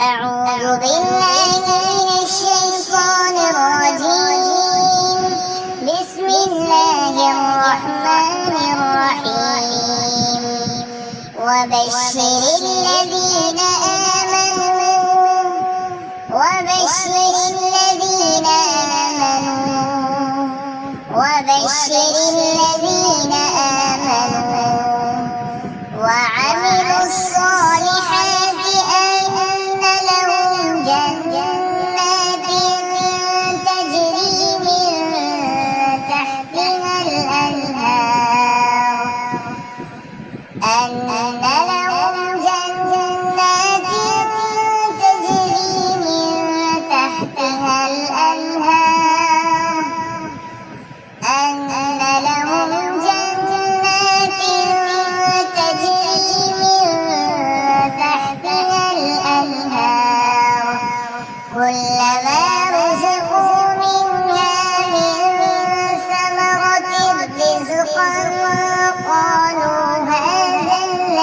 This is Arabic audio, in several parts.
أعوذ بالله من الشيطان الرجيم. بسم الله الرحمن الرحيم. وبشر الذين آمنوا وعملوا الصالحات أن لهم جنات تجري من تحتها الأنهار كلما رزقوا منها من ثمرة رزقا قالوا هذا الذي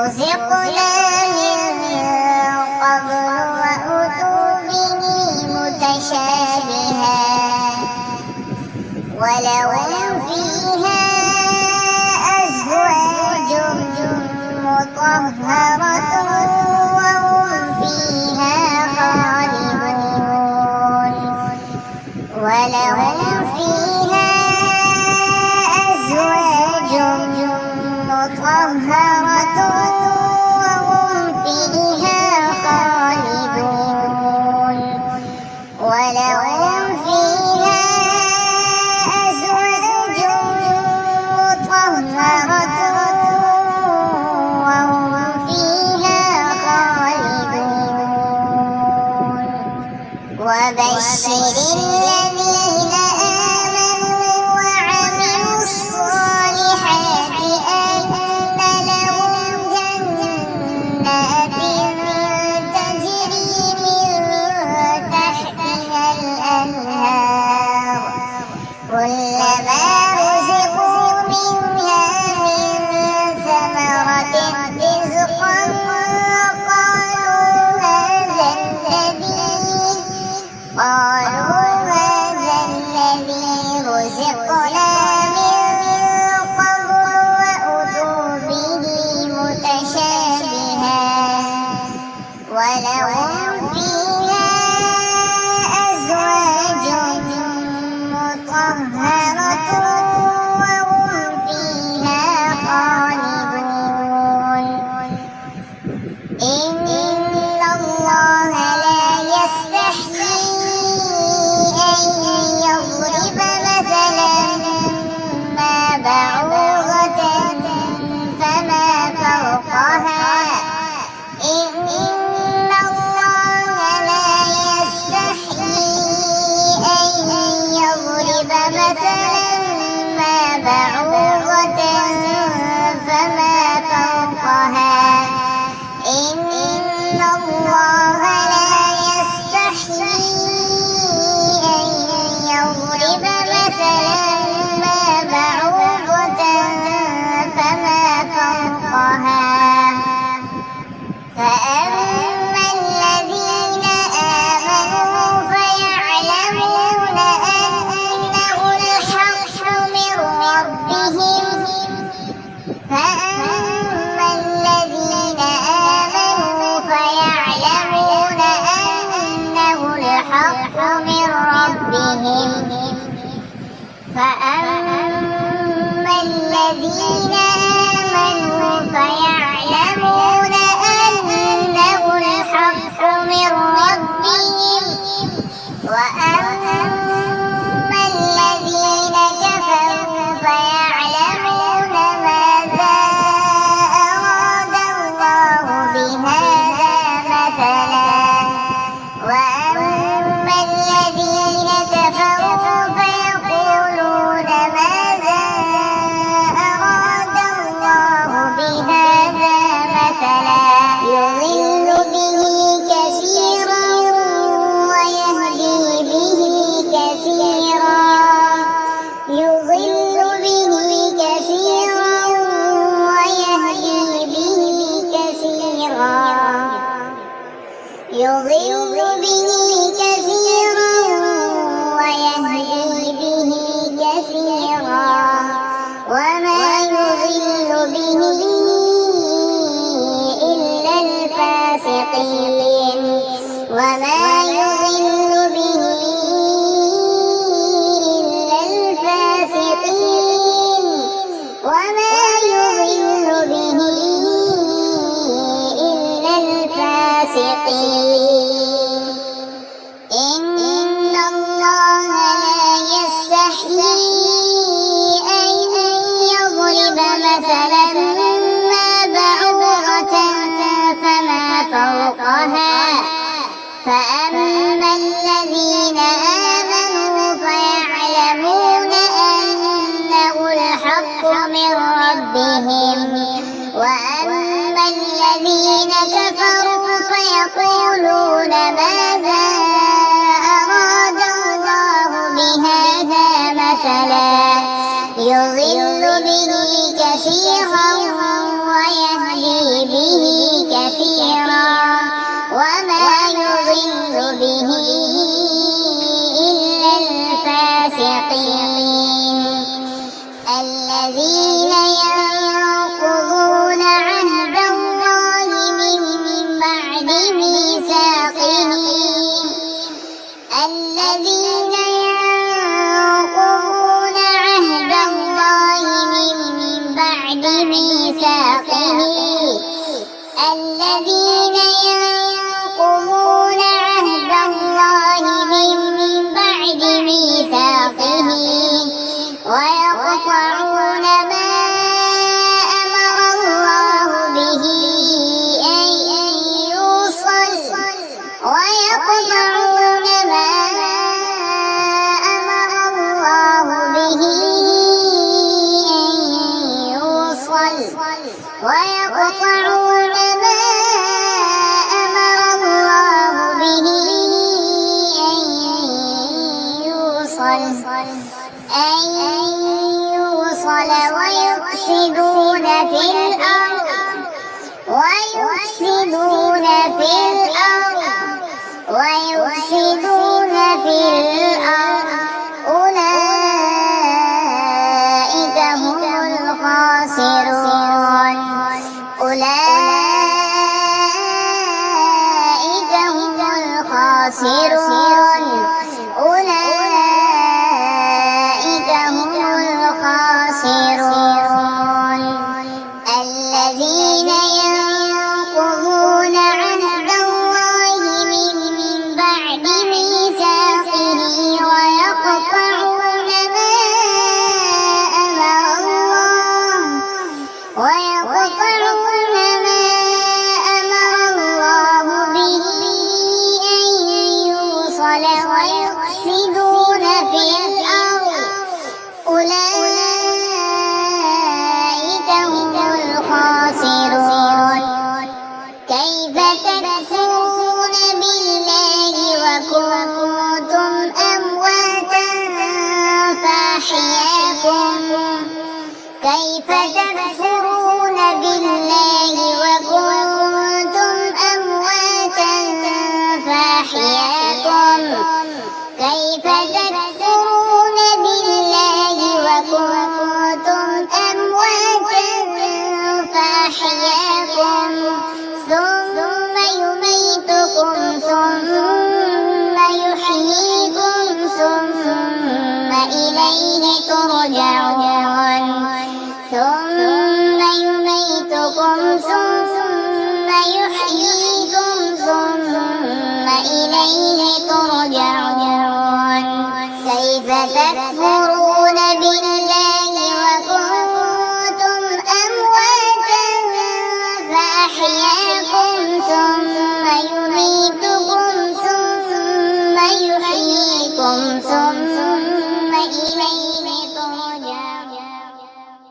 رزقنا من قبل وأتوا به متشابها ولهم فيها أزواج مطهرة وهم فيها خالدون وبشر الذين آمنوا وعملوا الصالحات أن لهم جنات تجري من تحتها الأنهار كلما رزقوا منها من ثمرة رزقا قالوا هذا الذي رزقنا من قبل وأتوا به متشابها ولهم فيها أزواج مطهرة وهم فيها خالدون إن الله لا يستحيي أن يضرب مثلا ما بعوضة فما فوقها إن الله لا يستحيي أن يضرب مثلا ما بعوضة فما فوقها فأما الذين آمنوا فيعلمون أنه الحق من ربهم فأما الذين آمنوا فيعلمون أنه الحق من ربهم وأما الذين كفروا فيعلمون ماذا أراد الله بهذا مثلا وأما الذين كفروا فيقولون ماذا أراد الله بهذا مثلا يضل به كثيرا ويهدي به كثيرا يضل به كثيرا ويهدي به كثيرا يضل به كثيرا ويهدي به كثيرا وما يضل به إلا الفاسقين وما يضل به إلا الفاسقين وما يضل به إلا الفاسقين إن الله لا يستحيي أن يضرب مثلا ما بعوضة فما فوقها فأما الذين آمنوا فيعلمون أنه الحق من ربهم وأما الذين كفروا فيقولون ماذا أراد الله بهذا مثلا يضل به كثيرا ويهدي به كثيرا وما يضل به إلا الفاسقين الذين ينقضون عهد الله من بعد ميثاقه الذين ينقضون عهد الله من بعد ميثاقه الذين ينقضون عهد الله من بعد ميثاقه ويقطعون ما أمر الله به أن يوصل ويقطعون ما أمر الله به أن يوصل ويقطعون ما أمر الله به أن يوصل ويفسدون في الأرض أولئك هم الخاسرون أولئك هم الخاسرون الذين ينقضون عهد الله من بعد ميثاقه ويقطعون ما أمر الله به أن يوصل ويفسدون